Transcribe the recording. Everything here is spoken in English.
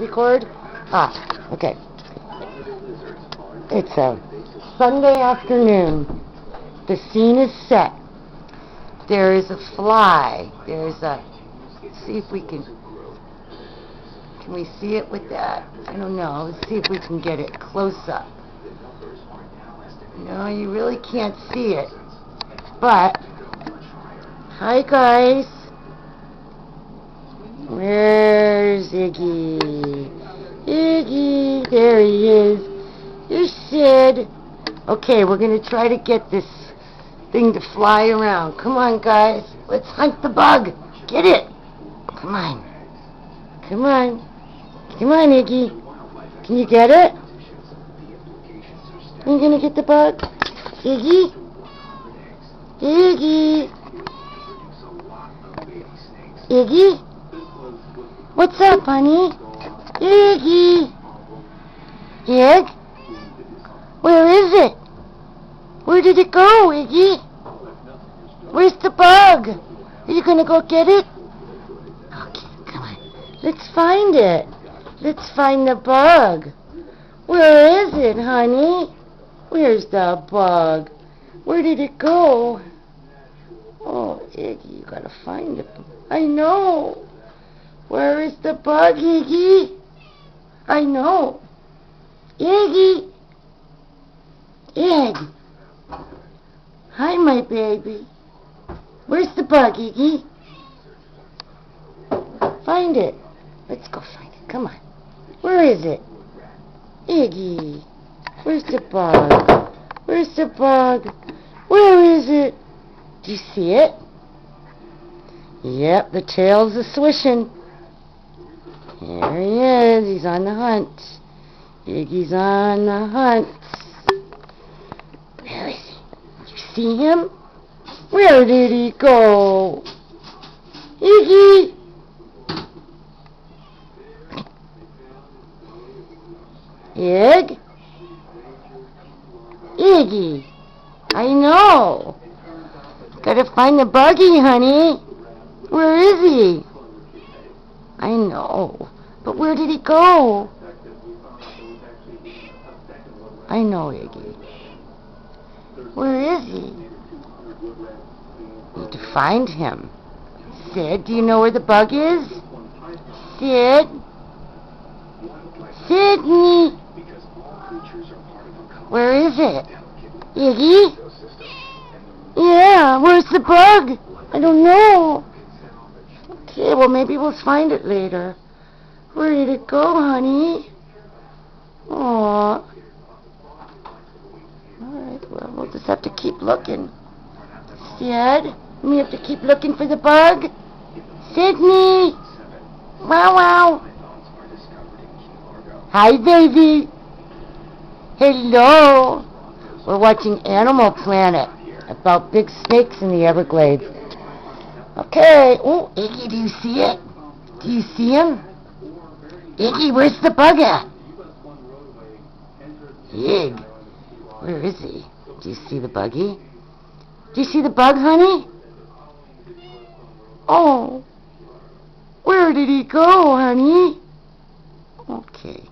record? Ah, okay. It's a Sunday afternoon. The scene is set. There is a fly. Let's see if we can we see it with that? I don't know. Let's see if we can get it close up. No, you really can't see it. But, hi guys. Where's Iggy? Iggy, there he is. Here's Sid. Okay, we're going to try to get this thing to fly around. Come on, guys. Let's hunt the bug. Get it. Come on. Come on. Come on, Iggy. Can you get it? Are you going to get the bug? Iggy? Iggy? Iggy? What's up, honey? Iggy? Ig? Where is it? Where did it go, Iggy? Where's the bug? Are you gonna go get it? Okay, come on. Let's find it. Let's find the bug. Where is it, honey? Where's the bug? Where did it go? Oh, Iggy, you gotta find it. I know. Where is the bug, Iggy? I know. Iggy. Ig. Hi, my baby. Where's the bug, Iggy? Find it. Let's go find it. Come on. Where is it? Iggy. Where's the bug? Where's the bug? Where is it? Do you see it? Yep, the tail's a-swishing. There he is. He's on the hunt. Iggy's on the hunt. Where is he? You see him? Where did he go? Iggy! Ig? Iggy! I know! Gotta find the buggy, honey! Where is he? I know. But where did he go? I know, Iggy. Where is he? Need to find him. Sid, do you know where the bug is? Sid? Sydney! Where is it? Iggy? Yeah, where's the bug? I don't know. Okay, well maybe we'll find it later. Where did it go, honey? Aww. Alright, well we'll just have to keep looking. Sid, we have to keep looking for the bug. Sydney! Wow wow! Hi baby! Hello! We're watching Animal Planet about big snakes in the Everglades. Okay. Oh, Iggy, do you see it? Do you see him? Iggy, where's the bug at? Ig, where is he? Do you see the buggy? Do you see the bug, honey? Oh, where did he go, honey? Okay.